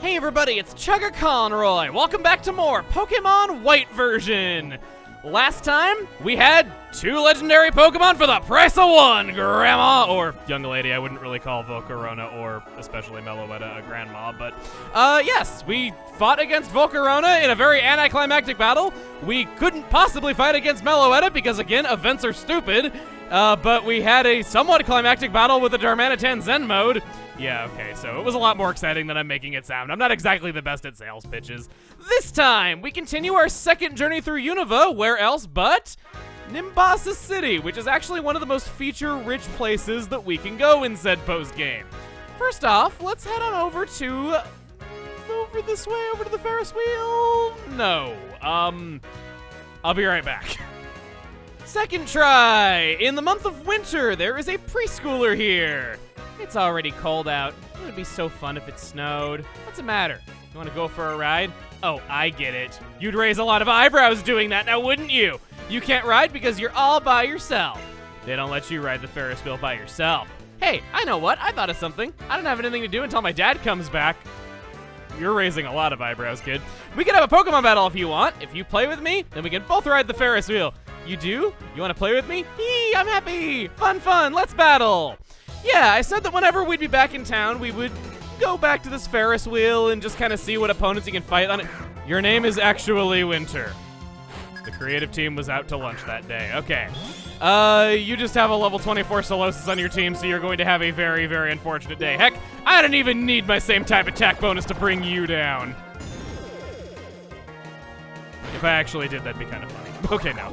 Hey everybody, it's Chugga Conroy. Welcome back to more Pokemon White version. Last time, we had 2 legendary Pokemon for the price of 1, Grandma, or young lady. I wouldn't really call Volcarona or especially Meloetta a grandma, but yes, we fought against Volcarona in a very anticlimactic battle. We couldn't possibly fight against Meloetta because, again, events are stupid, but we had a somewhat climactic battle with the Darmanitan Zen mode. Yeah, okay, so it was a lot more exciting than I'm making it sound. I'm not exactly the best at sales pitches. This time, we continue our second journey through Unova, where else but Nimbasa City, which is actually one of the most feature-rich places that we can go in said post-game. First off, let's head on over to... over this way, over to the Ferris wheel? No, I'll be right back. Second try! In the month of winter, there is a preschooler here. It's already cold out. It would be so fun if it snowed. What's the matter? You want to go for a ride? Oh, I get it. You'd raise a lot of eyebrows doing that now, wouldn't you? You can't ride because you're all by yourself. They don't let you ride the Ferris wheel by yourself. Hey, I know what? I thought of something. I don't have anything to do until my dad comes back. You're raising a lot of eyebrows, kid. We can have a Pokemon battle if you want. If you play with me, then we can both ride the Ferris wheel. You do? You want to play with me? Yee, I'm happy. Fun, fun. Let's battle. Yeah, I said that whenever we'd be back in town, we would go back to this Ferris wheel and just kind of see what opponents you can fight on it. Your name is actually Winter. The creative team was out to lunch that day. Okay. You just have a level 24 Solosis on your team, so you're going to have a very, very unfortunate day. Heck, I don't even need my same type attack bonus to bring you down. If I actually did, that'd be kind of funny. Okay, now.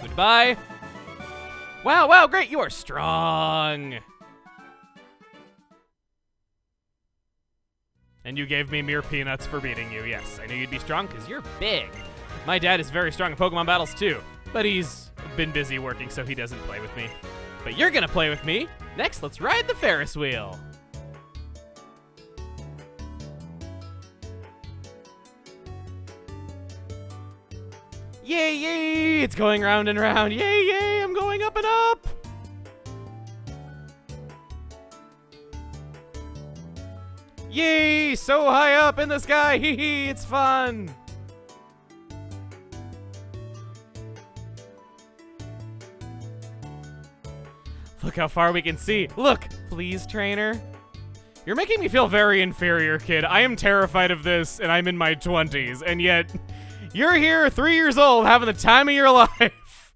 Goodbye. Wow, wow, great, you are strong. And you gave me mere peanuts for beating you. Yes, I knew you'd be strong because you're big. My dad is very strong in Pokemon battles too, but he's been busy working, so he doesn't play with me. But you're gonna play with me. Next, let's ride the Ferris wheel. Yay, yay, it's going round and round. Yay, yay, I'm going up and up. Yay, so high up in the sky. Hee hee, it's fun. Look how far we can see. Look, please, trainer. You're making me feel very inferior, kid. I am terrified of this, and I'm in my 20s, and yet... you're here, 3 years old, having the time of your life.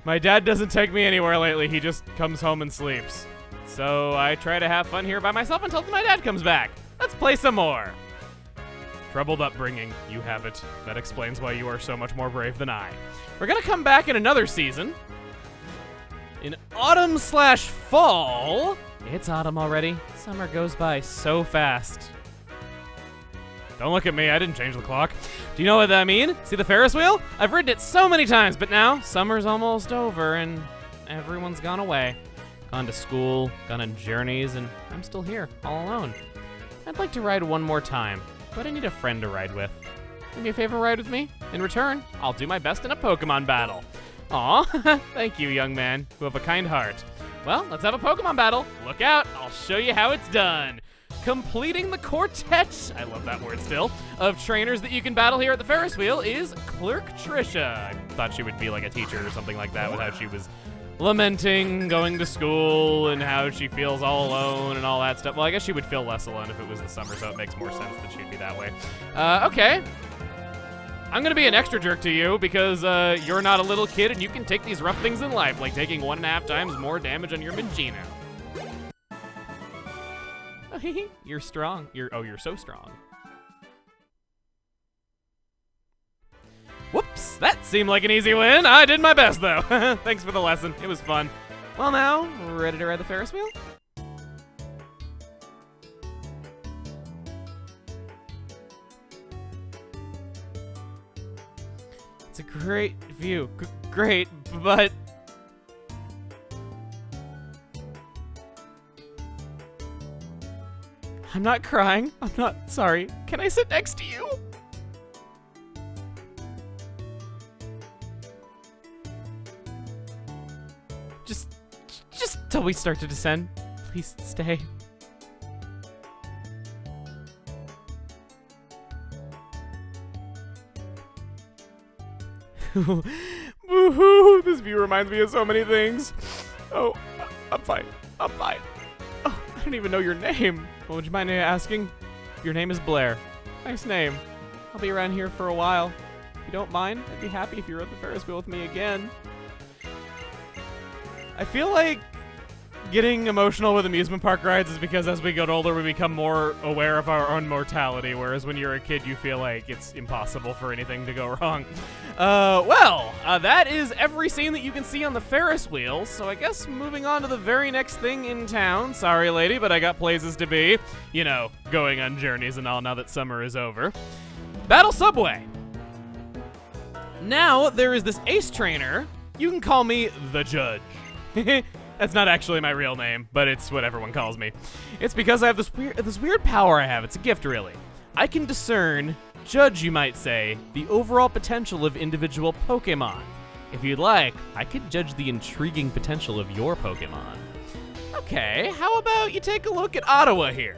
My dad doesn't take me anywhere lately. He just comes home and sleeps. So I try to have fun here by myself until my dad comes back. Let's play some more. Troubled upbringing, you have it. That explains why you are so much more brave than I. We're gonna come back in another season. In autumn/fall. It's autumn already. Summer goes by so fast. Don't look at me, I didn't change the clock. Do you know what I mean? See the Ferris wheel? I've ridden it so many times, but now summer's almost over and everyone's gone away. Gone to school, gone on journeys, and I'm still here, all alone. I'd like to ride one more time, but I need a friend to ride with. Do me a favor, ride with me? In return, I'll do my best in a Pokemon battle. Aw, thank you, young man, who have a kind heart. Well, let's have a Pokemon battle. Look out, I'll show you how it's done. Completing the quartet, I love that word still, of trainers that you can battle here at the Ferris wheel is Clerk Trisha. I thought she would be like a teacher or something like that with how she was lamenting going to school and how she feels all alone and all that stuff. Well, I guess she would feel less alone if it was the summer, so it makes more sense that she'd be that way. Okay. I'm gonna be an extra jerk to you because you're not a little kid and you can take these rough things in life, like taking 1.5 times more damage on your Mangino. You're strong. You're so strong. Whoops, that seemed like an easy win. I did my best, though. Thanks for the lesson. It was fun. Well, now, ready to ride the Ferris wheel? It's a great view. Great, but... I'm not crying. I'm not sorry. Can I sit next to you? Just till we start to descend. Please stay. Boo-hoo. This view reminds me of so many things. Oh, I'm fine. I'm fine. Oh, I don't even know your name. Well, would you mind asking? Your name is Blair. Nice name. I'll be around here for a while. If you don't mind, I'd be happy if you rode the Ferris wheel with me again. I feel like getting emotional with amusement park rides is because as we get older, we become more aware of our own mortality, whereas when you're a kid, you feel like it's impossible for anything to go wrong. That is every scene that you can see on the Ferris wheel, so I guess moving on to the very next thing in town. Sorry, lady, but I got places to be. You know, going on journeys and all now that summer is over. Battle Subway. Now, there is this ace trainer. You can call me the Judge. That's not actually my real name, but it's what everyone calls me. It's because I have this weird power I have. It's a gift, really. I can discern, judge you might say, the overall potential of individual Pokemon. If you'd like, I could judge the intriguing potential of your Pokemon. Okay, how about you take a look at Ottawa here?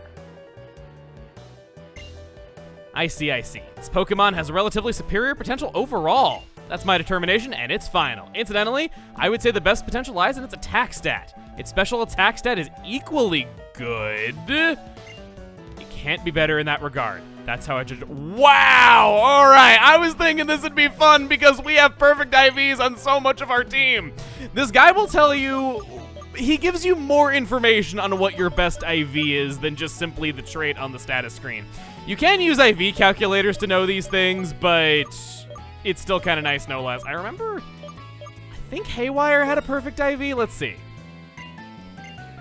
I see. This Pokemon has a relatively superior potential overall. That's my determination, and it's final. Incidentally, I would say the best potential lies in its attack stat. Its special attack stat is equally good. It can't be better in that regard. That's how I judge it. Wow! All right, I was thinking this would be fun because we have perfect IVs on so much of our team. This guy will tell you, he gives you more information on what your best IV is than just simply the trait on the status screen. You can use IV calculators to know these things, but it's still kind of nice no less. I think Haywire had a perfect IV. Let's see.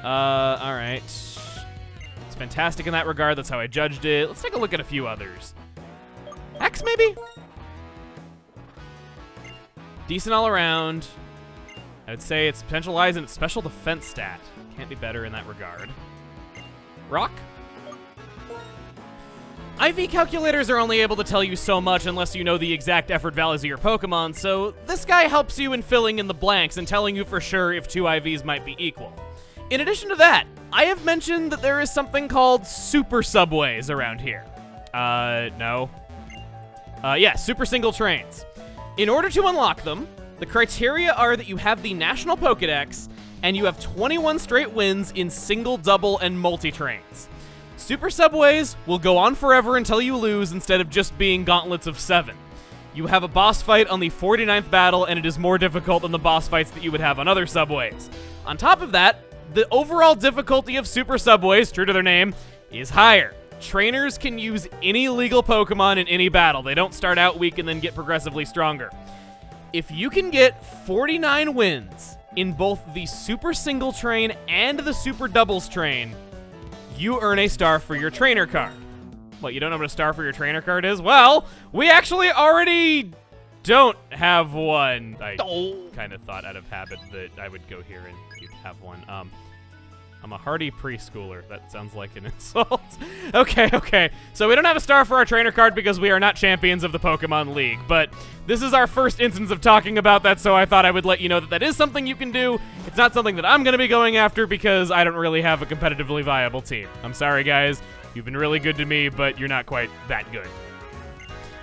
All right. It's fantastic in that regard. That's how I judged it. Let's take a look at a few others. X, maybe? Decent all around. I would say its potential lies in its special defense stat. Can't be better in that regard. Rock? IV calculators are only able to tell you so much unless you know the exact effort values of your Pokemon, so this guy helps you in filling in the blanks and telling you for sure if two IVs might be equal. In addition to that, I have mentioned that there is something called Super Subways around here. No. Yeah, Super Single Trains. In order to unlock them, the criteria are that you have the National Pokedex and you have 21 straight wins in single, double, and multi-trains. Super Subways will go on forever until you lose instead of just being gauntlets of 7. You have a boss fight on the 49th battle, and it is more difficult than the boss fights that you would have on other Subways. On top of that, the overall difficulty of Super Subways, true to their name, is higher. Trainers can use any legal Pokemon in any battle. They don't start out weak and then get progressively stronger. If you can get 49 wins in both the Super Single Train and the Super Doubles Train, you earn a star for your trainer card. What, you don't know what a star for your trainer card is? Well, we actually already don't have one. I kind of thought out of habit that I would go here and you'd have one. I'm a hardy preschooler. That sounds like an insult. Okay. So we don't have a star for our trainer card because we are not champions of the Pokemon League, but this is our first instance of talking about that, so I thought I would let you know that that is something you can do. It's not something that I'm going to be going after because I don't really have a competitively viable team. I'm sorry, guys. You've been really good to me, but you're not quite that good.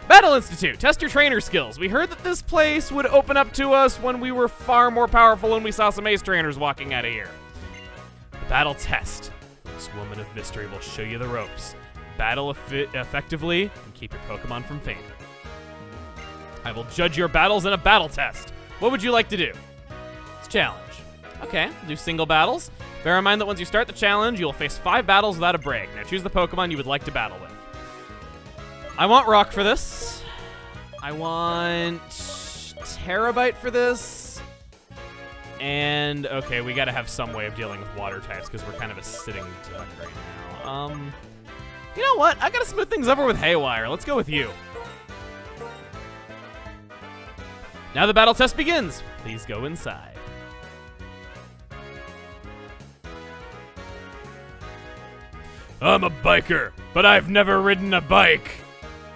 Battle Institute. Test your trainer skills. We heard that this place would open up to us when we were far more powerful and we saw some ace trainers walking out of here. Battle test. This woman of mystery will show you the ropes. Battle effectively and keep your Pokemon from fainting. I will judge your battles in a battle test. What would you like to do? It's a challenge. Okay, do single battles. Bear in mind that once you start the challenge, you'll face 5 battles without a break. Now choose the Pokemon you would like to battle with. I want Rock for this. I want Terabyte for this. And, okay, we gotta have some way of dealing with water types because we're kind of a sitting duck right now. You know what? I gotta smooth things over with Haywire. Let's go with you. Now the battle test begins. Please go inside. I'm a biker, but I've never ridden a bike.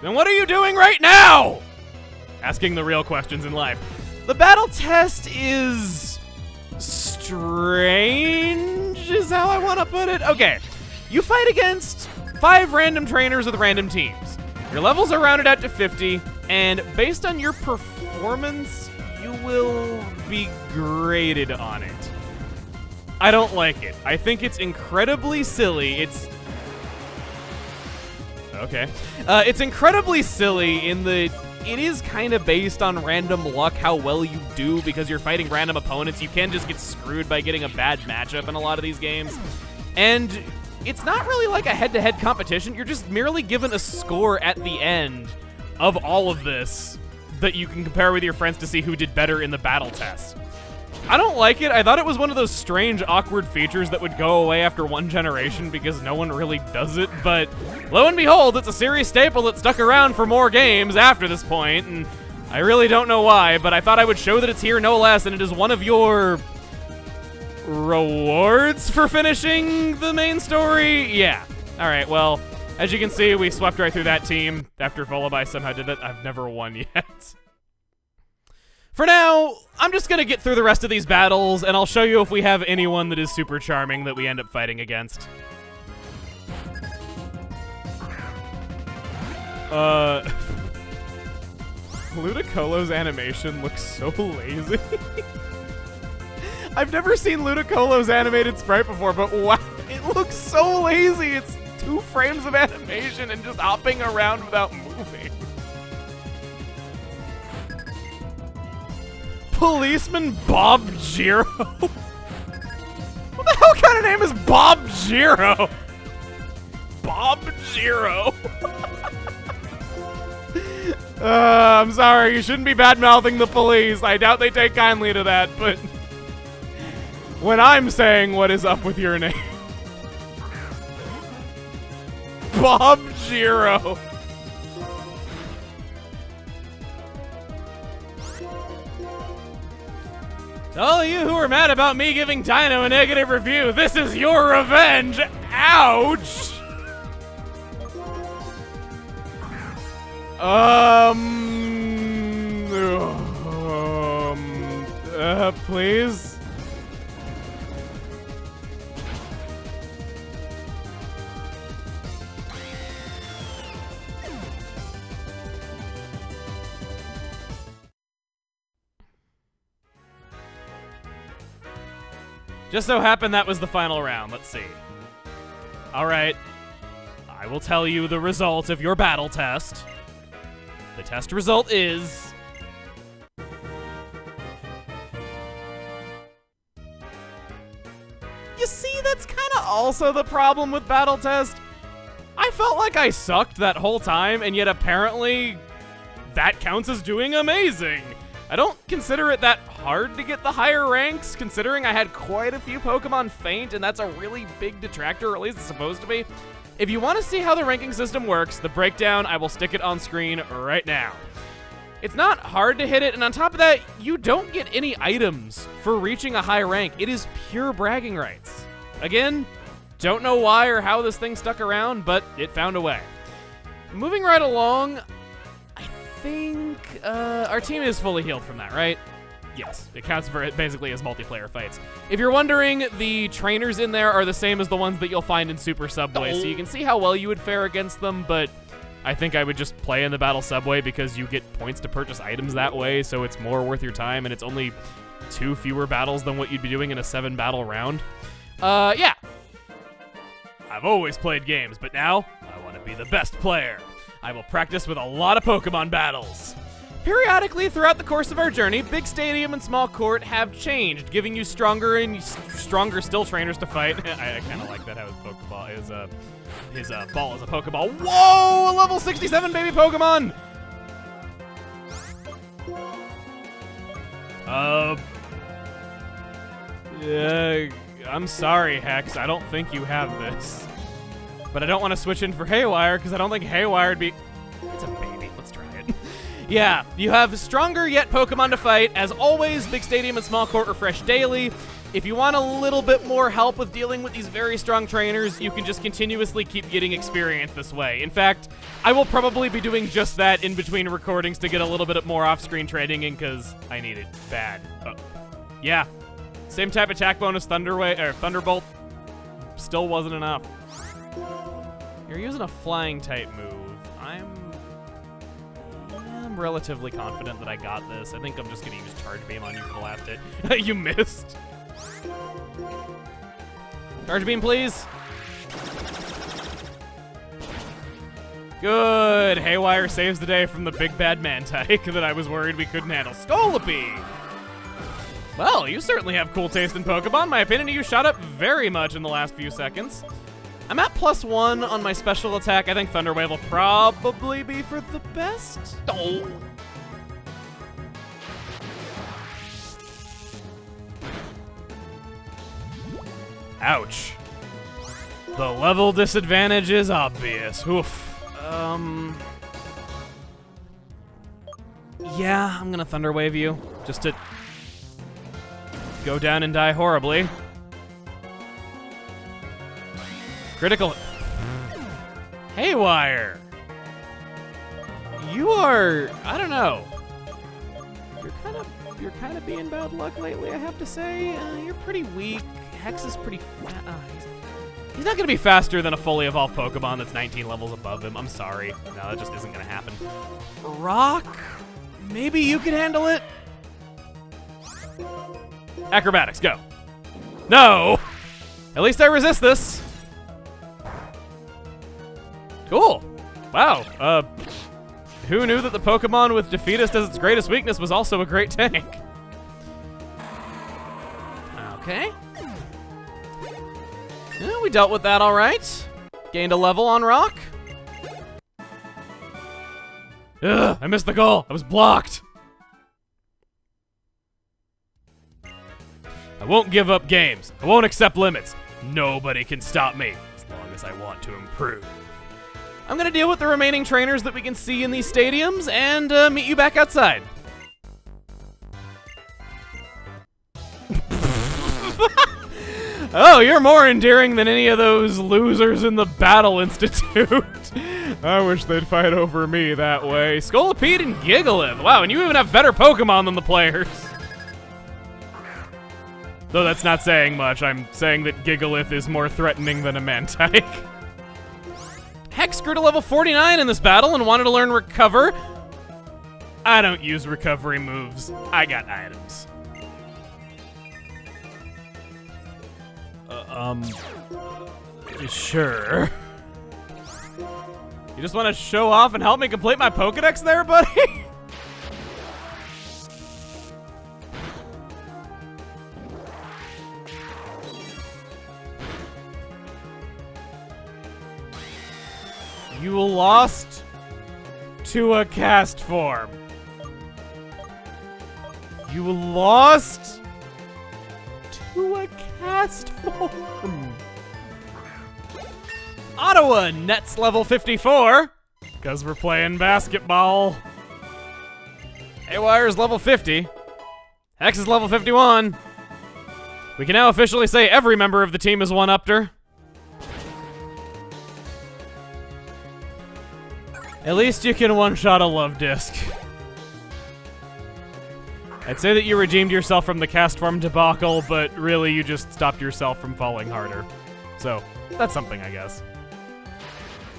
Then what are you doing right now? Asking the real questions in life. The battle test is strange, is how I want to put it. Okay, you fight against 5 random trainers with random teams. Your levels are rounded out to 50, and based on your performance, you will be graded on it. I don't like it. I think it's incredibly silly. It's incredibly silly in that it is kind of based on random luck how well you do because you're fighting random opponents. You can just get screwed by getting a bad matchup in a lot of these games. And it's not really like a head-to-head competition. You're just merely given a score at the end of all of this that you can compare with your friends to see who did better in the battle test. I don't like it. I thought it was one of those strange, awkward features that would go away after one generation because no one really does it, but lo and behold, it's a series staple that stuck around for more games after this point, and I really don't know why, but I thought I would show that it's here no less, and it is one of your rewards for finishing the main story? Yeah. Alright, well, as you can see, we swept right through that team after Volabai somehow did it. I've never won yet. For now, I'm just gonna get through the rest of these battles, and I'll show you if we have anyone that is super charming that we end up fighting against. Ludicolo's animation looks so lazy. I've never seen Ludicolo's animated sprite before, but wow, it looks so lazy. It's 2 frames of animation and just hopping around without moving. Policeman Bob Giro? What the hell kind of name is Bob Giro? Bob Giro. I'm sorry, you shouldn't be bad-mouthing the police. I doubt they take kindly to that, but when I'm saying what is up with your name. Bob Giro. To all of you who are mad about me giving Dino a negative review, this is your revenge! Ouch! Please? Just so happened that was the final round. Let's see. All right. I will tell you the result of your battle test. The test result is... You see, that's kind of also the problem with battle test. I felt like I sucked that whole time, and yet apparently that counts as doing amazing. I don't consider it that hard to get the higher ranks, considering I had quite a few Pokemon faint, and that's a really big detractor, or at least it's supposed to be. If you want to see how the ranking system works, the breakdown, I will stick it on screen right now. It's not hard to hit it, and on top of that, you don't get any items for reaching a high rank. It is pure bragging rights. Again, don't know why or how this thing stuck around, but it found a way. Moving right along, I think our team is fully healed from that, right? Yes, it counts for it basically as multiplayer fights. If you're wondering, the trainers in there are the same as the ones that you'll find in Super Subway, so you can see how well you would fare against them, but I think I would just play in the Battle Subway because you get points to purchase items that way, so it's more worth your time, and it's only 2 fewer battles than what you'd be doing in a 7-battle round. Yeah. I've always played games, but now I want to be the best player. I will practice with a lot of Pokemon battles. Periodically throughout the course of our journey, Big Stadium and Small Court have changed, giving you stronger and stronger still trainers to fight. I kind of like that how his Pokeball is his ball is a Pokeball. Whoa! A level 67 baby Pokemon! I'm sorry, Hex. I don't think you have this. But I don't want to switch in for Haywire, because I don't think Haywire would be... It's a baby. Let's try it. Yeah, you have stronger yet Pokemon to fight. As always, Big Stadium and Small Court refresh daily. If you want a little bit more help with dealing with these very strong trainers, you can just continuously keep getting experience this way. In fact, I will probably be doing just that in between recordings to get a little bit more off-screen trading in, because I need it bad. Yeah. Same type attack bonus, Thunderbolt. Still wasn't enough. You're using a flying type move. I'm relatively confident that I got this. I think I'm just gonna use Charge Beam on you for the last hit. You missed. Charge Beam, please. Good. Haywire saves the day from the big bad Mantike that I was worried we couldn't handle. Scolipede! Well, you certainly have cool taste in Pokemon. My opinion of you shot up very much in the last few seconds. I'm at +1 on my special attack. I think Thunder Wave will probably be for the best. Oh. Ouch. The level disadvantage is obvious. Oof. Yeah, I'm gonna Thunder Wave you, just to go down and die horribly. Critical. Haywire! You are, I don't know. You're kind of being bad luck lately, I have to say. You're pretty weak. Hex is pretty he's not gonna be faster than a fully evolved Pokemon that's 19 levels above him. I'm sorry. No, that just isn't gonna happen. Rock? Maybe you can handle it? Acrobatics, go. No! At least I resist this. Cool. Wow. Who knew that the Pokemon with Defeatist as its greatest weakness was also a great tank? Okay. Yeah, we dealt with that all right. Gained a level on Rock. Ugh, I missed the goal. I was blocked. I won't give up games. I won't accept limits. Nobody can stop me as long as I want to improve. I'm gonna deal with the remaining trainers that we can see in these stadiums and meet you back outside. Oh, you're more endearing than any of those losers in the Battle Institute. I wish they'd fight over me that way. Scolipede and Gigalith. Wow, and you even have better Pokemon than the players. Though that's not saying much. I'm saying that Gigalith is more threatening than a Mantike. Hex grew to level 49 in this battle and wanted to learn Recover. I don't use recovery moves. I got items. Sure. You just want to show off and help me complete my Pokedex there, buddy? You lost to a cast form. You lost to a cast form. Ottawa nets level 54, because we're playing basketball. Haywire's level 50. Hex is level 51. We can now officially say every member of the team is one-upped. At least you can one-shot a love disc. I'd say that you redeemed yourself from the cast form debacle, but really you just stopped yourself from falling harder. So, that's something, I guess.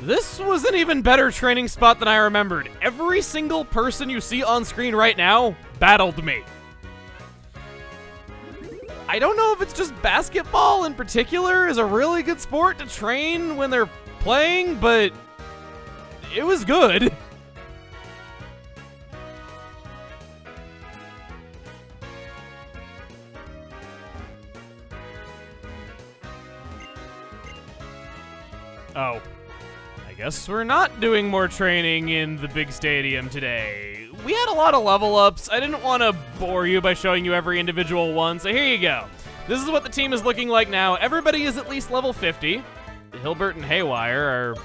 This was an even better training spot than I remembered. Every single person you see on screen right now battled me. I don't know if it's just basketball in particular is a really good sport to train when they're playing, but it was good. Oh. I guess we're not doing more training in the big stadium today. We had a lot of level ups. I didn't want to bore you by showing you every individual one, so here you go. This is what the team is looking like now. Everybody is at least level 50. Hilbert and Haywire are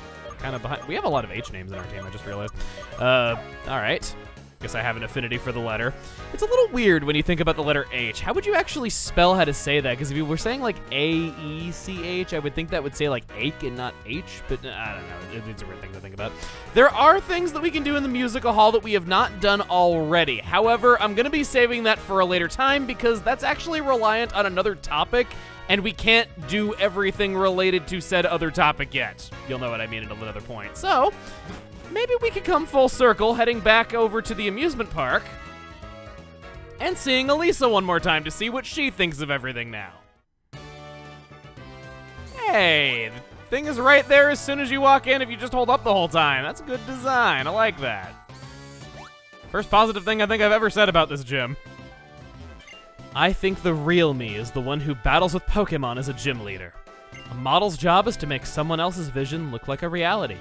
kind of behind. We have a lot of H names in our team, I just realized. All right. Guess I have an affinity for the letter. It's a little weird when you think about the letter H. How would you actually spell how to say that? Because if you were saying like A-E-C-H, I would think that would say like ache and not H, but I don't know. It's a weird thing to think about. There are things that we can do in the musical hall that we have not done already. However, I'm going to be saving that for a later time because that's actually reliant on another topic, and we can't do everything related to said other topic yet. You'll know what I mean at another point. So, maybe we could come full circle, heading back over to the amusement park and seeing Elisa one more time to see what she thinks of everything now. Hey, the thing is right there as soon as you walk in if you just hold up the whole time. That's a good design. I like that. First positive thing I think I've ever said about this gym. I think the real me is the one who battles with Pokémon as a gym leader. A model's job is to make someone else's vision look like a reality.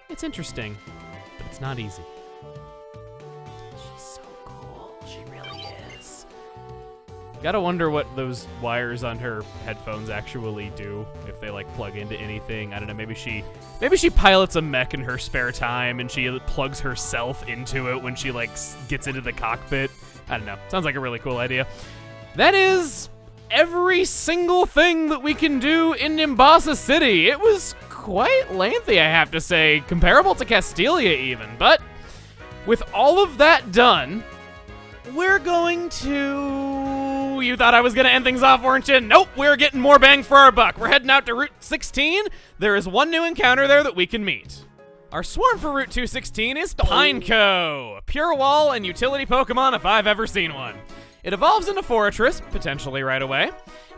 It's interesting, but it's not easy. She's so cool. She really is. Gotta wonder what those wires on her headphones actually do, if they like plug into anything. I don't know, maybe she pilots a mech in her spare time and she plugs herself into it when she like gets into the cockpit. I don't know. Sounds like a really cool idea. That is every single thing that we can do in Nimbasa City. It was quite lengthy, I have to say, comparable to Castelia even. But with all of that done, we're going to... You thought I was going to end things off, weren't you? Nope, we're getting more bang for our buck. We're heading out to Route 16. There is one new encounter there that we can meet. Our swarm for Route 216 is Pineco, a pure wall and utility Pokemon if I've ever seen one. It evolves into Forretress, potentially right away,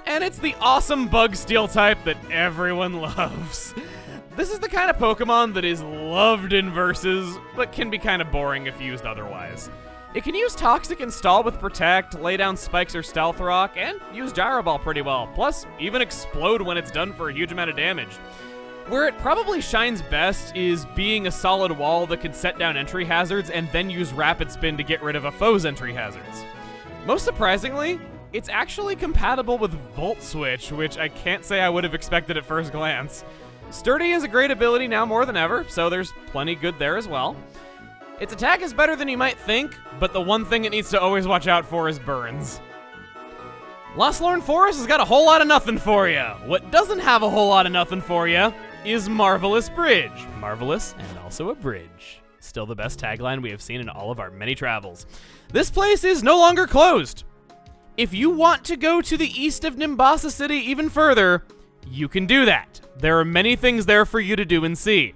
and it's the awesome bug steel type that everyone loves. This is the kind of Pokemon that is loved in verses, but can be kind of boring if used otherwise. It can use Toxic and Stall with Protect, lay down Spikes or Stealth Rock, and use Gyro Ball pretty well, plus even explode when it's done for a huge amount of damage. Where it probably shines best is being a solid wall that can set down entry hazards and then use Rapid Spin to get rid of a foe's entry hazards. Most surprisingly, it's actually compatible with Volt Switch, which I can't say I would have expected at first glance. Sturdy is a great ability now more than ever, so there's plenty good there as well. Its attack is better than you might think, but the one thing it needs to always watch out for is burns. Lostlorn Forest has got a whole lot of nothing for you. What doesn't have a whole lot of nothing for you is Marvelous Bridge. Marvelous and also a bridge. Still the best tagline we have seen in all of our many travels. This place is no longer closed. If you want to go to the east of Nimbasa City even further, you can do that. There are many things there for you to do and see.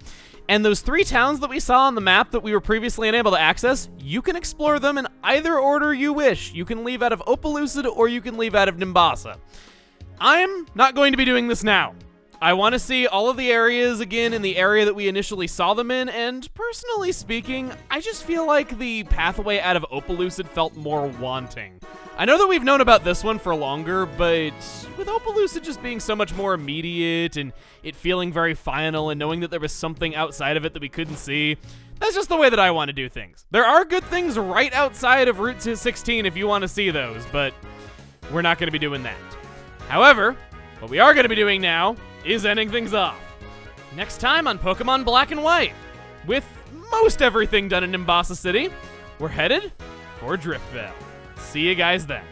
And those 3 towns that we saw on the map that we were previously unable to access, you can explore them in either order you wish. You can leave out of Opalucid or you can leave out of Nimbasa. I'm not going to be doing this now. I want to see all of the areas again in the area that we initially saw them in, and personally speaking, I just feel like the pathway out of Opalucid felt more wanting. I know that we've known about this one for longer, but with Opalucid just being so much more immediate and it feeling very final and knowing that there was something outside of it that we couldn't see, that's just the way that I want to do things. There are good things right outside of Route 16 if you want to see those, but we're not going to be doing that. However, what we are going to be doing now is ending things off. Next time on Pokemon Black and White, with most everything done in Nimbasa City, we're headed for Driftvale. See you guys then.